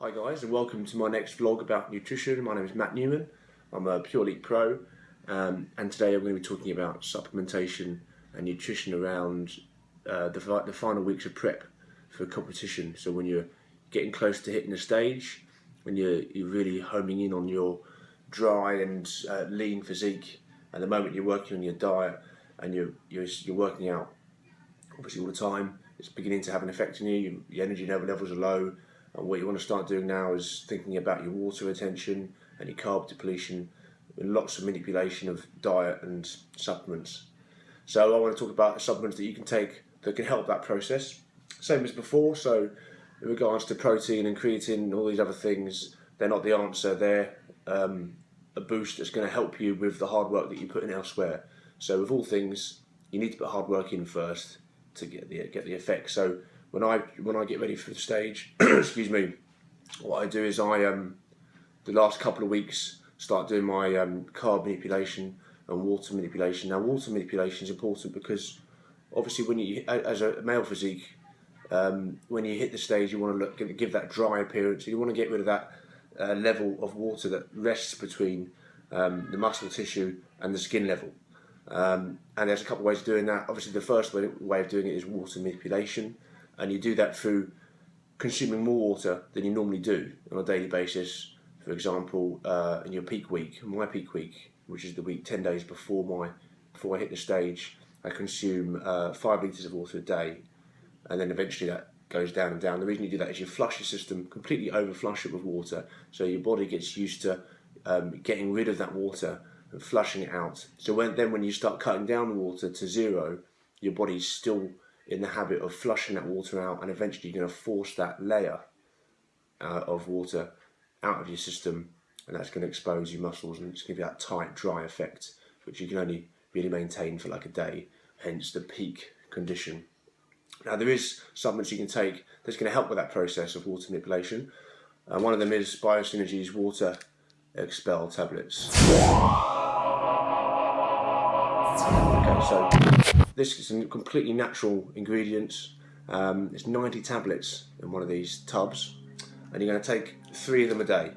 Hi guys, and welcome to my next vlog about nutrition. My name is Matt Newman. I'm a pure Elite Pro, and today I'm going to be talking about supplementation and nutrition around the final weeks of prep for competition. So when you're getting close to hitting the stage, when you're really homing in on your dry and lean physique, and the moment you're working on your diet and you're working out obviously all the time, it's beginning to have an effect on you. Your energy levels are low. And what you want to start doing now is thinking about your water retention and your carb depletion, and lots of manipulation of diet and supplements. So I want to talk about supplements that you can take that can help that process. Same as before, so in regards to protein and creatine and all these other things, they're not the answer. They're a boost that's going to help you with the hard work that you put in elsewhere. So with all things, you need to put hard work in first to get the effect. So when I get ready for the stage, excuse me, what I do is the last couple of weeks start doing my carb manipulation and water manipulation. Now water manipulation is important because obviously when you, as a male physique, when you hit the stage you want to give that dry appearance. You want to get rid of that level of water that rests between the muscle tissue and the skin level. And there's a couple of ways of doing that. Obviously the first way of doing it is water manipulation. And you do that through consuming more water than you normally do on a daily basis. For example, in your peak week, my peak week, which is the week 10 days before I hit the stage, I consume 5 litres of water a day, and then eventually that goes down and down. The reason you do that is you flush your system, completely overflush it with water, so your body gets used to getting rid of that water and flushing it out. So when you start cutting down the water to zero, your body's still in the habit of flushing that water out, and eventually you're going to force that layer of water out of your system, and that's going to expose your muscles, and it's going to be that tight, dry effect, which you can only really maintain for like a day, hence the peak condition. Now there is supplements you can take that's going to help with that process of water manipulation. One of them is Biosynergy's water expel tablets. Okay, so this is some completely natural ingredients. It's 90 tablets in one of these tubs, and you're going to take 3 of them a day.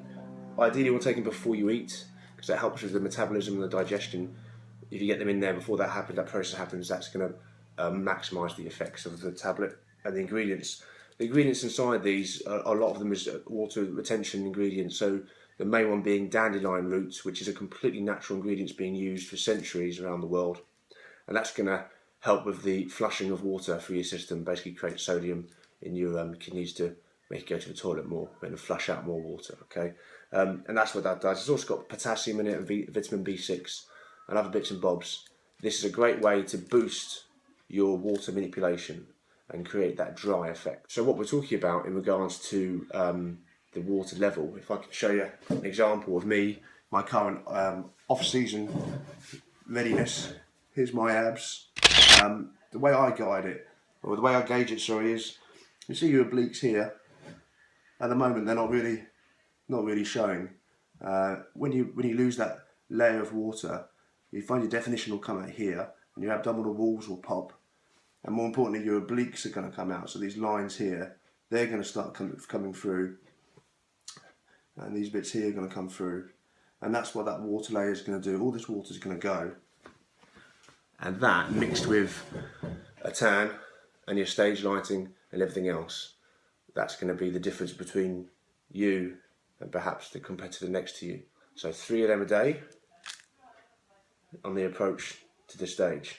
Ideally you want to take them before you eat, because that helps with the metabolism and the digestion. If you get them in there before that happens, that process happens, that's going to maximise the effects of the tablet. And the ingredients inside these, a lot of them is water retention ingredients. So the main one being dandelion roots, which is a completely natural ingredient being used for centuries around the world. And that's going to help with the flushing of water through your system, basically create sodium in your kidneys to make you go to the toilet more and flush out more water, okay? And that's what that does. It's also got potassium in it and vitamin B6 and other bits and bobs. This is a great way to boost your water manipulation and create that dry effect. So what we're talking about in regards to the water level, if I can show you an example of me, my current off-season readiness. Here's my abs. The way I guide it, or the way I gauge it, sorry, is you see your obliques here. At the moment, they're not really showing. When you lose that layer of water, you find your definition will come out here, and your abdominal walls will pop, and more importantly, your obliques are going to come out. So these lines here, they're going to start coming through, and these bits here are going to come through, and that's what that water layer is going to do. All this water is going to go. And that, mixed with a tan and your stage lighting and everything else, that's going to be the difference between you and perhaps the competitor next to you. So 3 of them a day on the approach to the stage.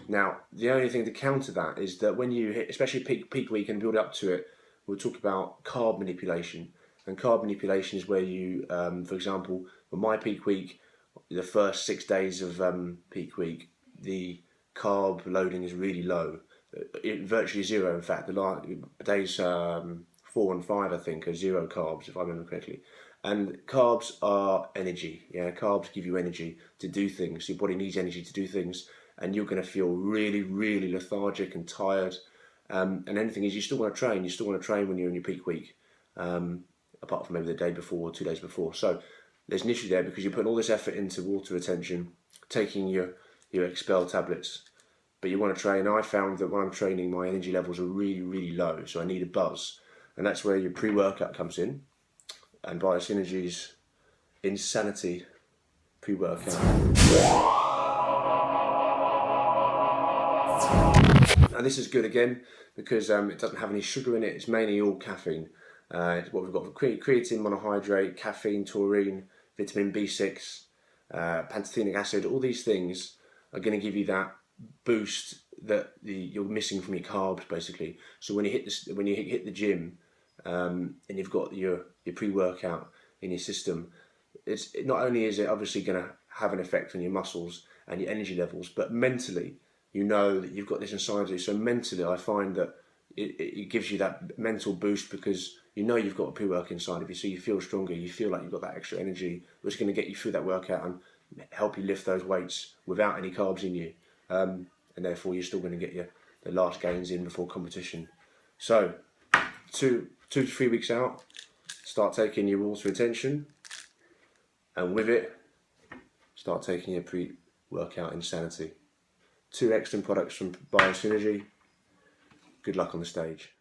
Now, the only thing to counter that is that when you hit, especially peak week and build up to it, we'll talk about carb manipulation. And carb manipulation is where you, for example, with my peak week, the first 6 days of peak week, the carb loading is really low, virtually zero. In fact, the days 4 and 5 I think are 0 carbs, if I remember correctly. And carbs are energy. Yeah, carbs give you energy to do things. Your body needs energy to do things, and you're going to feel really, really lethargic and tired. And anything is, you still want to train. You still want to train when you're in your peak week, apart from maybe the day before or 2 days before. So there's an issue there because you're putting all this effort into water retention, taking your expel tablets, but you want to train. I found that when I'm training, my energy levels are really, really low, so I need a buzz. and that's where your pre-workout comes in, and Biosynergy's Insanity pre-workout. And this is good again because it doesn't have any sugar in it. It's mainly all caffeine. It's what we've got: creatine monohydrate, caffeine, taurine, vitamin B6, pantothenic acid. All these things are going to give you that boost that you're missing from your carbs, basically. So when you hit the gym, and you've got your pre-workout in your system, it's not only is it obviously going to have an effect on your muscles and your energy levels, but mentally, you know that you've got this inside you. So mentally, I find that it gives you that mental boost because you know you've got a pre-work inside of you, so you feel stronger. You feel like you've got that extra energy, which is going to get you through that workout and help you lift those weights without any carbs in you. And therefore, you're still going to get the last gains in before competition. So, 2 to 3 weeks out, start taking your water retention, and with it, start taking your pre-workout Insanity. 2 excellent products from Biosynergy. Good luck on the stage.